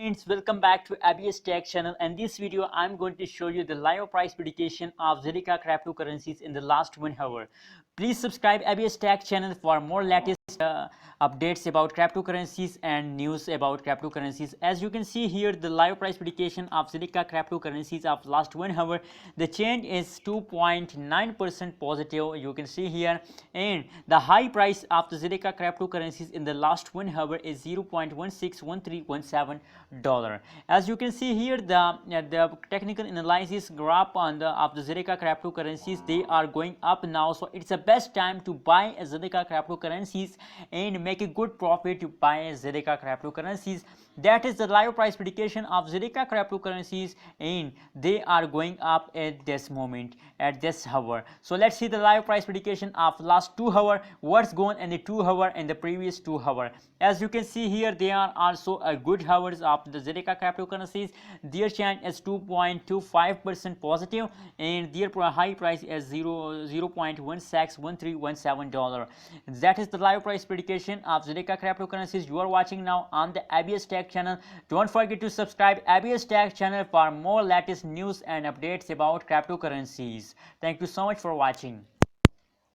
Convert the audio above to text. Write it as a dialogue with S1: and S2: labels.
S1: Friends, welcome back to ABS Tech channel, and this video I'm going to show you the live price prediction of Zilliqa cryptocurrencies in the last 1 hour. Please subscribe ABS Tech channel for more latest updates about cryptocurrencies and news about cryptocurrencies. As you can see here, the live price prediction of Zilliqa cryptocurrencies of last 1 hour, the change is 2.9% positive. You can see here, and the high price of the Zilliqa cryptocurrencies in the last 1 hour is $0.161317. As you can see here, the technical analysis graph on the of the Zilliqa cryptocurrencies, they are going up now, so it's the best time to buy a Zilliqa cryptocurrencies and make a good profit to buy Zilliqa cryptocurrencies. That is the live price prediction of Zilliqa cryptocurrencies, and they are going up at this moment, at this hour. So let's see the live price prediction of last 2 hours, what's going in the 2 hours and the previous 2 hours. As you can see here, they are also a good hours of the Zilliqa cryptocurrencies. Their change is 2.25% positive, and their high price is $0.161317. That is the live price prediction of Zilliqa cryptocurrencies. You are watching now on the ABS Tech channel. Don't forget to subscribe ABS Tech channel for more latest news and updates about cryptocurrencies. Thank you so much for watching.